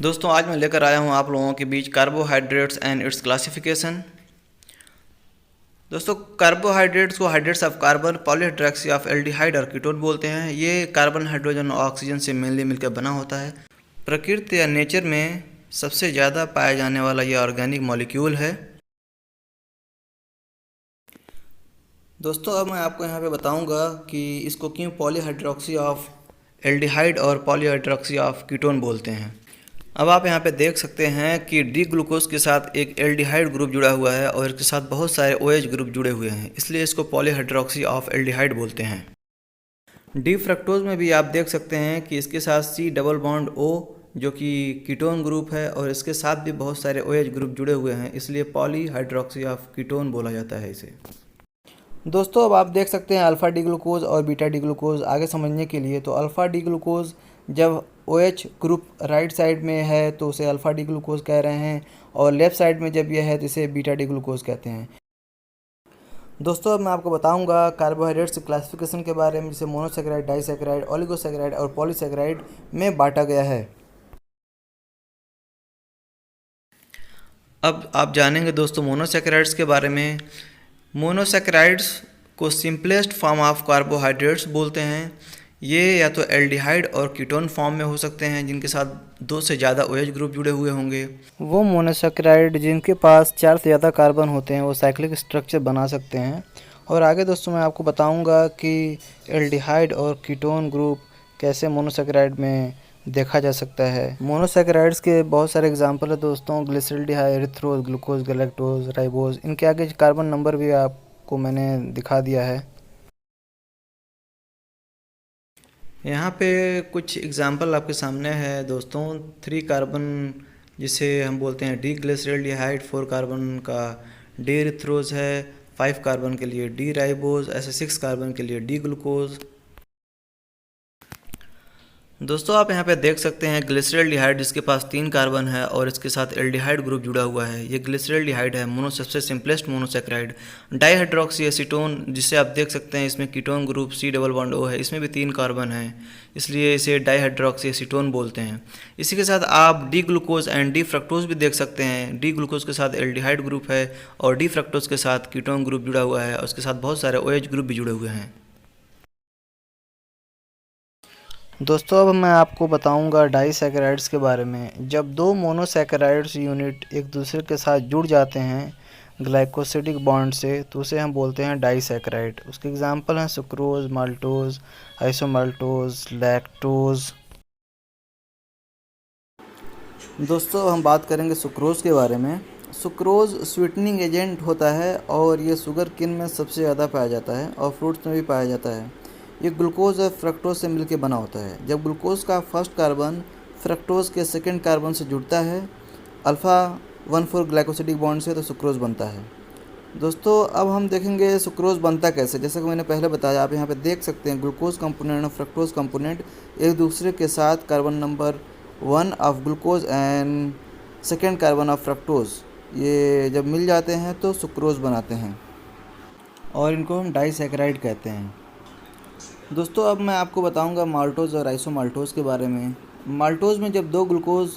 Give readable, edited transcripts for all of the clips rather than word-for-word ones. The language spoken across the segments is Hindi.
दोस्तों आज मैं लेकर आया हूं आप लोगों के बीच कार्बोहाइड्रेट्स एंड इट्स क्लासिफिकेशन। दोस्तों कार्बोहाइड्रेट्स को hydrates of carbon, polyhydroxy of aldehyde और कीटोन बोलते हैं। ये कार्बन, हाइड्रोजन और ऑक्सीजन से मेनली मिलकर बना होता है। प्रकृति या नेचर में सबसे ज़्यादा पाया जाने वाला ये ऑर्गेनिक मॉलिक्यूल है। दोस्तों अब मैं आपको यहाँ पे बताऊँगा कि इसको क्यों पॉलीहाइड्रोक्सी ऑफ एल्डिहाइड और पॉलीहाइड्रोक्सी ऑफ कीटोन बोलते हैं। अब आप यहाँ पे देख सकते हैं कि डी ग्लूकोज के साथ एक एल्डिहाइड ग्रुप जुड़ा हुआ है और इसके साथ बहुत सारे OH ग्रुप जुड़े हुए हैं, इसलिए इसको पॉलीहाइड्रोक्सी ऑफ एल्डिहाइड बोलते हैं। डी फ्रक्टोज में भी आप देख सकते हैं कि इसके साथ C डबल बॉन्ड O जो कि कीटोन ग्रुप है और इसके साथ भी बहुत सारे OH ग्रुप जुड़े हुए हैं, इसलिए पॉलीहाइड्रोक्सी ऑफ कीटोन बोला जाता है इसे। दोस्तों अब आप देख सकते हैं अल्फ़ा डी ग्लूकोज और बीटा डी ग्लूकोज। आगे समझने के लिए तो अल्फ़ा डी ग्लूकोज जब OH ग्रुप राइट साइड में है तो उसे अल्फ़ा डी ग्लूकोज कह रहे हैं, और लेफ़्ट साइड में जब यह है तो इसे बीटा डी ग्लूकोज कहते हैं। दोस्तों अब मैं आपको बताऊंगा कार्बोहाइड्रेट्स क्लासिफिकेशन के बारे में, जिसे मोनोसैकेराइड, डाइसैकेराइड, ओलिगोसैकेराइड और पॉलीसैकेराइड में बांटा गया है। अब आप जानेंगे दोस्तों मोनोसैकेराइड्स के बारे में। मोनोसैकेराइड्स को सिंपलेस्ट फॉर्म ऑफ कार्बोहाइड्रेट्स बोलते हैं। ये या तो एल्डिहाइड और कीटोन फॉर्म में हो सकते हैं जिनके साथ 2 से ज़्यादा OH ग्रुप जुड़े हुए होंगे। वो मोनोसैकेराइड जिनके पास 4 से ज़्यादा कार्बन होते हैं वो साइक्लिक स्ट्रक्चर बना सकते हैं। और आगे दोस्तों मैं आपको बताऊंगा कि एल्डिहाइड और कीटोन ग्रुप कैसे मोनोसैकेराइड में देखा जा सकता है। मोनोसैकेराइड्स के बहुत सारे एग्जाम्पल है दोस्तों, glyceraldehyde, erythrose, glucose, galactose, ribose. इनके आगे कार्बन नंबर भी आपको मैंने दिखा दिया है। यहाँ पे कुछ एग्जाम्पल आपके सामने है दोस्तों। 3 कार्बन जिसे हम बोलते हैं डी ग्लिसरॉल्डिहाइड, 4 कार्बन का डी एरिथ्रोज है, 5 कार्बन के लिए डी राइबोज, ऐसे 6 कार्बन के लिए डी ग्लूकोज। दोस्तों आप यहाँ पे देख सकते हैं ग्लिसरॉल्डिहाइड जिसके पास 3 कार्बन है और इसके साथ एल्डिहाइड ग्रुप जुड़ा हुआ है। ये ग्लिसरॉल्डिहाइड है, सबसे सिंपलेस्ट मोनोसैकेराइड। डाइहाइड्रोक्सी एसीटोन जिसे आप देख सकते हैं, इसमें ketone group C double bond O है, इसमें भी 3 कार्बन है, इसलिए इसे डाइहाइड्रोक्सी एसीटोन बोलते हैं। इसी के साथ आप D glucose and D fructose भी देख सकते हैं। डी ग्लूकोज के साथ एल्डिहाइड ग्रुप है और डी फ्रक्टोज के साथ कीटोन ग्रुप जुड़ा हुआ है और उसके साथ बहुत सारे OH ग्रुप भी जुड़े हुए हैं। दोस्तों अब मैं आपको बताऊंगा डाइसैकेराइड्स के बारे में। जब 2 मोनोसैकेराइड्स यूनिट एक दूसरे के साथ जुड़ जाते हैं ग्लाइकोसिडिक बॉन्ड से तो उसे हम बोलते हैं डाइसैकेराइड। उसके एग्जांपल हैं सुक्रोज, माल्टोज, आइसोमाल्टोज, लैक्टोज। दोस्तों हम बात करेंगे सुक्रोज के बारे में। सुक्रोज स्वीटनिंग एजेंट होता है और ये शुगर केन में सबसे ज़्यादा पाया जाता है और फ्रूट्स में भी पाया जाता है। ये ग्लूकोज और फ्रक्टोज से मिलकर बना होता है। जब ग्लूकोज का फर्स्ट कार्बन फ्रक्टोज के सेकंड कार्बन से जुड़ता है अल्फ़ा 1,4 ग्लाइकोसिडिक बॉन्ड से, तो सुक्रोज बनता है। दोस्तों अब हम देखेंगे सुक्रोज बनता कैसे। जैसा कि मैंने पहले बताया, आप यहाँ पे देख सकते हैं ग्लूकोज कंपोनेंट और फ्रक्टोज कंपोनेंट एक दूसरे के साथ carbon number 1 of glucose and second carbon of fructose, ये जब मिल जाते हैं तो सुक्रोज बनाते हैं और इनको हम डाइसैकेराइड कहते हैं। दोस्तों अब मैं आपको बताऊंगा माल्टोज और आइसोमाल्टोज के बारे में। माल्टोज में जब 2 ग्लूकोज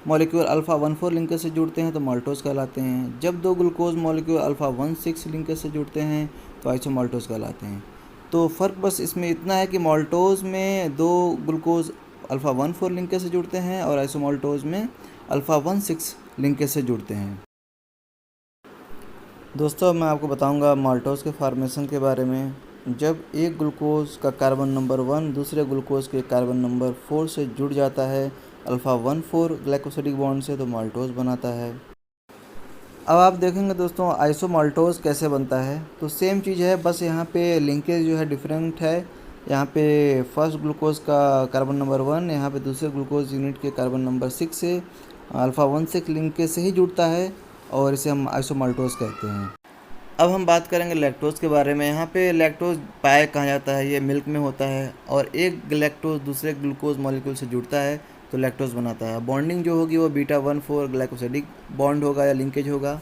मॉलिक्यूल अल्फ़ा 1,4 लिंकेज से जुड़ते हैं तो माल्टोज कहलाते हैं। जब 2 ग्लूकोज मॉलिक्यूल अल्फ़ा 1,6 लिंकेज से जुड़ते हैं तो आइसोमाल्टोज कहलाते हैं। तो फ़र्क बस इसमें इतना है कि माल्टोज में 2 ग्लूकोज अल्फ़ा 1,4 लिंकेज से जुड़ते हैं और आइसोमाल्टोज में अल्फ़ा 1,6 लिंकेज से जुड़ते हैं। दोस्तों अब मैं आपको बताऊंगा माल्टोज के फॉर्मेशन के बारे में। जब एक ग्लूकोज का कार्बन नंबर 1 दूसरे ग्लूकोज के कार्बन नंबर 4 से जुड़ जाता है अल्फ़ा 1,4 ग्लाइकोसिडिक बॉन्ड से, तो माल्टोज बनाता है। अब आप देखेंगे दोस्तों आइसोमाल्टोज कैसे बनता है। तो सेम चीज़ है, बस यहाँ पे लिंकेज जो है डिफरेंट है। यहाँ पे फर्स्ट ग्लूकोज का कार्बन नंबर 1 यहाँ पे दूसरे ग्लूकोज यूनिट के कार्बन नंबर 6 से अल्फ़ा 1,6 लिंकेज से ही जुड़ता है और इसे हम आइसोमाल्टोज कहते हैं। अब हम बात करेंगे लैक्टोज के बारे में। यहाँ पे लैक्टोज पाया कहा जाता है, ये मिल्क में होता है और एक लैक्टोज दूसरे ग्लूकोज मॉलिक्यूल से जुड़ता है तो लैक्टोज बनाता है। बॉन्डिंग जो होगी वो बीटा 1,4 ग्लाइकोसिडिक बॉन्ड होगा या लिंकेज होगा।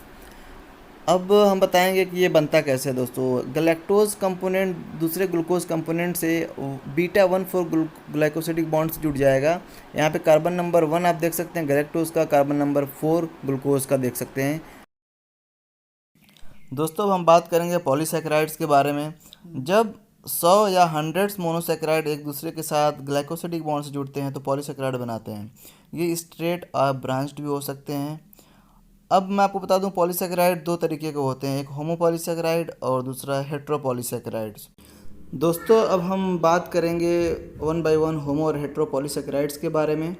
अब हम बताएंगे कि ये बनता कैसे है दोस्तों। गैलेक्टोज कंपोनेंट दूसरे ग्लूकोज कंपोनेंट से बीटा 1,4 ग्लाइकोसिडिक बॉन्ड से जुड़ जाएगा। यहाँ पे कार्बन नंबर 1 आप देख सकते हैं गैलेक्टोज का, कार्बन नंबर 4 ग्लूकोज का देख सकते हैं। दोस्तों अब हम बात करेंगे पॉलीसैकेराइड्स के बारे में। जब 100 या हंड्रेड्स मोनोसैकेराइड एक दूसरे के साथ ग्लाइकोसिडिक बॉन्ड से जुड़ते हैं तो पॉलीसैकेराइड बनाते हैं। ये स्ट्रेट और ब्रांच्ड भी हो सकते हैं। अब मैं आपको बता दूं पॉलीसैकेराइड दो तरीके के होते हैं, एक होमोपॉलीसैकेराइड और दूसरा हेट्रोपॉलीसैकेराइड्स। दोस्तों अब हम बात करेंगे वन बाय वन होमो और हेट्रोपॉलीसैकेराइड्स के बारे में।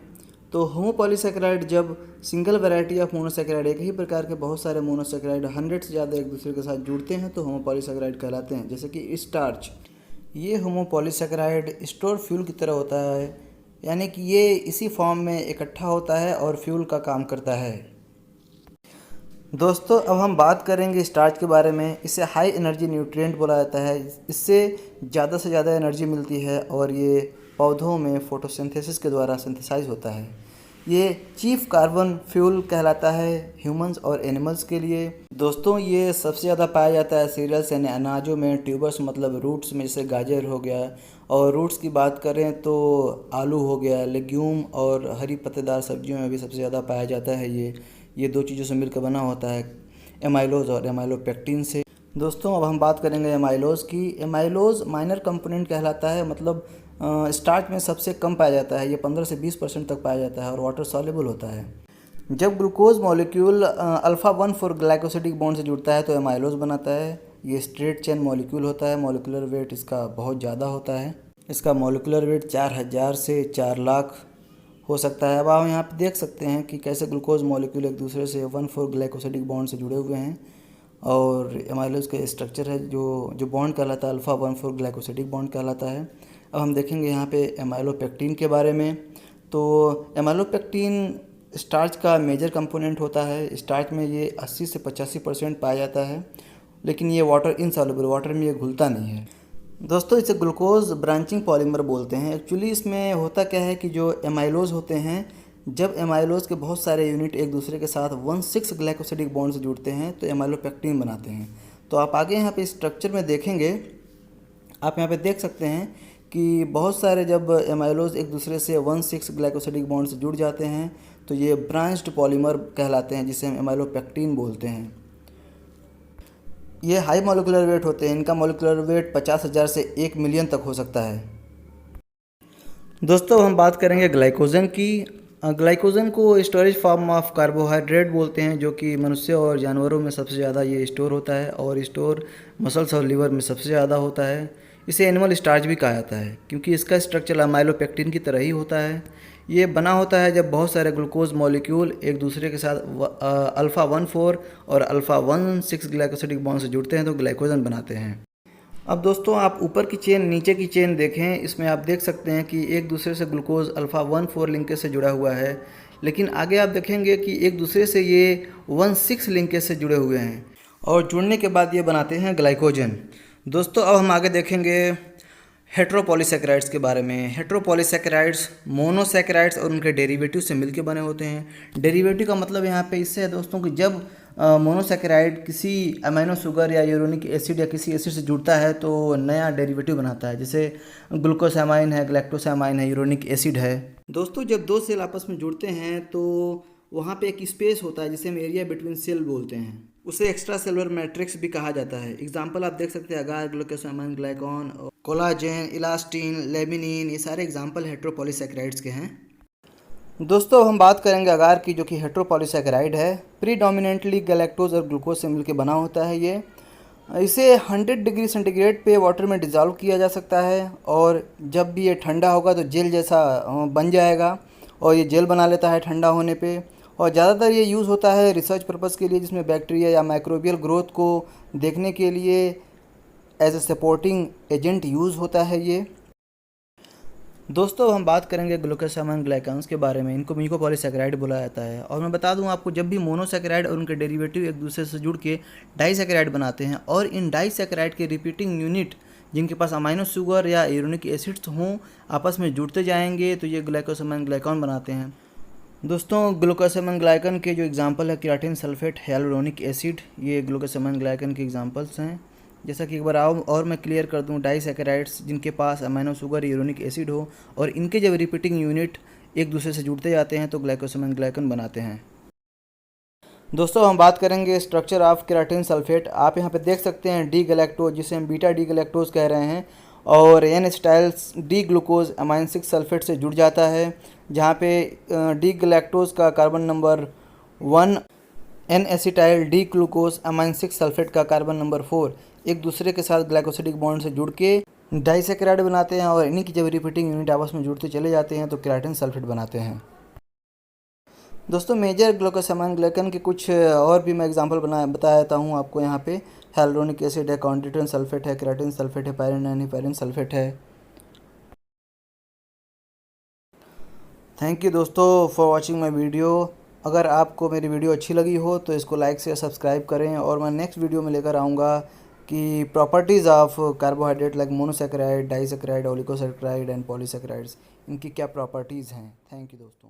तो होमोपॉलीसैकेराइड जब सिंगल वैरायटी ऑफ मोनोसैकेराइड, एक ही प्रकार के बहुत सारे मोनोसैकेराइड 100 से ज़्यादा एक दूसरे के साथ जुड़ते हैं तो होमोपॉलीसैकेराइड कहलाते हैं। जैसे कि स्टार्च, ये होमोपॉलीसैकेराइड स्टोर फ्यूल की तरह होता है, यानी कि ये इसी फॉर्म में इकट्ठा होता है और फ्यूल का काम करता है। दोस्तों अब हम बात करेंगे स्टार्च के बारे में। इसे हाई एनर्जी न्यूट्रिएंट बोला जाता है। इससे ज़्यादा से ज़्यादा एनर्जी मिलती है और ये पौधों में फोटोसिंथेसिस के द्वारा सिंथेसाइज होता है। ये चीफ कार्बन फ्यूल कहलाता है ह्यूमंस और एनिमल्स के लिए। दोस्तों ये सबसे ज़्यादा पाया जाता है सीरियल्स यानी अनाजों में, ट्यूबर्स मतलब रूट्स में, जैसे गाजर हो गया, और रूट्स की बात करें तो आलू हो गया, लेग्यूम और हरी पत्तेदार सब्जियों में भी सबसे ज़्यादा पाया जाता है। ये दो चीज़ों से मिलकर बना होता है, एमाइलोज और एमाइलोपेक्टिन से। दोस्तों अब हम बात करेंगे एमाइलोज की। एमाइलोज माइनर कंपोनेंट कहलाता है, मतलब स्टार्च में सबसे कम पाया जाता है। ये 15 से 20% तक पाया जाता है और वाटर सॉल्युबल होता है। जब glucose molecule alpha 1,4 glycosidic bond से जुड़ता है तो एमाइलोज बनाता है। ये स्ट्रेट चेन मॉलिक्यूल होता है। मॉलिक्यूलर वेट इसका बहुत ज़्यादा होता है। इसका मॉलिक्यूलर वेट 4000 से 4 लाख हो सकता है। अब आप यहाँ पे देख सकते हैं कि कैसे ग्लूकोज मॉलिक्यूल एक दूसरे से 1,4 ग्लाइकोसिडिक बॉन्ड से जुड़े हुए हैं और एमाइलोज का स्ट्रक्चर है जो बॉन्ड कहलाता है अल्फ़ा 1,4 ग्लाइकोसिडिक बॉन्ड कहलाता है। अब हम देखेंगे यहाँ पे एमाइलोपेक्टिन के बारे में। तो एमाइलोपेक्टिन स्टार्च का मेजर कंपोनेंट होता है। स्टार्च में ये 80 से 85% पाया जाता है, लेकिन ये वाटर इनसॉल्युबल, वाटर में ये घुलता नहीं है। दोस्तों इसे ग्लूकोज ब्रांचिंग पॉलीमर बोलते हैं। एक्चुअली इसमें होता क्या है कि जो एमाइलोज होते हैं, जब एमाइलोज के बहुत सारे यूनिट एक दूसरे के साथ 1,6 ग्लाइकोसिडिक बॉन्ड से जुड़ते हैं तो एमाइलोपेक्टिन बनाते हैं। तो आप आगे यहाँ पे स्ट्रक्चर में देखेंगे, आप यहाँ पे देख सकते हैं कि बहुत सारे जब एमाइलोज एक दूसरे से 1,6 ग्लाइकोसिडिक बॉन्ड से जुड़ जाते हैं तो ये ब्रांच्ड पॉलीमर कहलाते हैं, जिसे हम एमाइलोपेक्टिन बोलते हैं। ये हाई मॉलिक्यूलर वेट होते हैं। इनका मॉलिक्यूलर वेट 50,000 से 1 मिलियन तक हो सकता है। दोस्तों हम बात करेंगे ग्लाइकोजन की। ग्लाइकोजन को स्टोरेज फॉर्म ऑफ कार्बोहाइड्रेट बोलते हैं, जो कि मनुष्य और जानवरों में सबसे ज़्यादा ये स्टोर होता है और स्टोर मसल्स और लीवर में सबसे ज़्यादा होता है। इसे एनिमल स्टार्च भी कहा जाता है क्योंकि इसका स्ट्रक्चर अमाइलोपेक्टिन की तरह ही होता है। ये बना होता है जब बहुत सारे ग्लूकोज मॉलिक्यूल एक दूसरे के साथ अल्फ़ा 1,4 और अल्फ़ा 1,6 ग्लाइकोसिडिक बॉन्ड से जुड़ते हैं तो ग्लाइकोजन बनाते हैं। अब दोस्तों आप ऊपर की चेन, नीचे की चेन देखें, इसमें आप देख सकते हैं कि एक दूसरे से ग्लूकोज अल्फ़ा 1,4 लिंकेज से जुड़ा हुआ है, लेकिन आगे आप देखेंगे कि एक दूसरे से ये 1,6 लिंकेज से जुड़े हुए हैं और जुड़ने के बाद ये बनाते हैं ग्लाइकोजन। दोस्तों अब हम आगे देखेंगे हेट्रोपॉलीसैकेराइड्स के बारे में। हेट्रोपॉलीसैकेराइड्स मोनोसैकेराइड्स और उनके डेरिवेटिव से मिलकर बने होते हैं। डेरिवेटिव का मतलब यहाँ पे इससे है दोस्तों कि जब मोनोसैकेराइड किसी अमीनो शुगर या यूरोनिक एसिड या किसी एसिड से जुड़ता है तो नया डेरिवेटिव बनाता है, जैसे ग्लूकोसामाइन है, ग्लैक्टोसामाइन है, यूरोनिक एसिड है। दोस्तों जब दो सेल आपस में जुड़ते हैं तो वहाँ पे एक स्पेस होता है जिसे हम एरिया बिटवीन सेल बोलते हैं। उसे एक्स्ट्रा सेलुलर मैट्रिक्स भी कहा जाता है। एग्जाम्पल आप देख सकते हैं अगार, ग्लूकोसामाइन, ग्लाइकॉन, कोलाजेन, इलास्टिन, लेमिनिन, ये सारे एग्जाम्पल हेट्रोपॉलीसैकेराइड्स के हैं। दोस्तों हम बात करेंगे अगार की, जो कि हेट्रोपॉलीसैकेराइड है। प्रीडोमिनेंटली गैलेक्टोज और ग्लूकोज से मिलकर बना होता है। ये इसे 100 डिग्री सेंटीग्रेड पे वाटर में डिज़ोल्व किया जा सकता है और जब भी ये ठंडा होगा तो जेल जैसा बन जाएगा और ये जेल बना लेता है ठंडा होने पे। और ज़्यादातर ये यूज़ होता है रिसर्च पर्पज़ के लिए, जिसमें बैक्टीरिया या माइक्रोबियल ग्रोथ को देखने के लिए as a supporting agent use होता है ये। दोस्तों हम बात करेंगे ग्लूकोसामाइन ग्लाइकन्स के बारे में। इनको म्यूकोपॉलीसैकेराइड बोला जाता है। और मैं बता दूं आपको, जब भी मोनोसैकेराइड और उनके डेरिवेटिव एक दूसरे से जुड़ के डाइसैकेराइड बनाते हैं और इन डाइसैकेराइड के रिपीटिंग यूनिट जिनके पास अमाइनो शुगर या यूरोनिक एसिड्स हों आपस में जुड़ते जाएंगे तो ये ग्लाइकोसामाइन ग्लाइकॉन बनाते हैं। दोस्तों ग्लूकोसामाइन ग्लाइकन के जो एग्जांपल है केराटिन सल्फेट hyaluronic एसिड, ये ग्लूकोसामाइन ग्लाइकन के एग्जांपल्स हैं। जैसा कि एक बार आओ और मैं क्लियर कर दूं, डाइसैकेराइड्स जिनके पास अमीनो शुगर यूरोनिक एसिड हो और इनके जब रिपीटिंग यूनिट एक दूसरे से जुड़ते जाते हैं तो ग्लाइकोसामाइन ग्लाइकन बनाते हैं। दोस्तों हम बात करेंगे स्ट्रक्चर ऑफ केराटिन सल्फेट। आप यहाँ पे देख सकते हैं डी गैलेक्टोज, जिसे हम बीटा डी गैलेक्टोज कह रहे हैं, और एन स्टाइल्स डी ग्लूकोज अमाइन 6 सल्फेट से जुड़ जाता है, जहाँ पे डी गैलेक्टोज का carbon number 1, N acetyl D glucosamine 6 sulphate का कार्बन नंबर 4 एक दूसरे के साथ ग्लाइकोसिडिक बॉन्ड से जुड़ के डाइसैकेराइड बनाते हैं, और इन्हीं की जब रिपीटिंग यूनिट आपस में जुड़ते चले जाते हैं तो केराटिन सल्फेट बनाते हैं। दोस्तों मेजर ग्लूकोसामाइन ग्लाइकन के कुछ और भी मैं एग्जांपल बता देता हूँ आपको। यहाँ पे hyaluronic एसिड है, कॉन्टिटन सल्फेट है, केराटिन सल्फेट है, पायरिन एंड हेपेरिन सल्फेट है। थैंक यू दोस्तों फॉर वाचिंग माय वीडियो। अगर आपको मेरी वीडियो अच्छी लगी हो तो इसको लाइक से सब्सक्राइब करें, और मैं नेक्स्ट वीडियो में लेकर आऊँगा कि properties of carbohydrate like monosaccharide, disaccharide, oligosaccharide and polysaccharides, इनकी क्या प्रॉपर्टीज़ हैं। थैंक यू दोस्तों।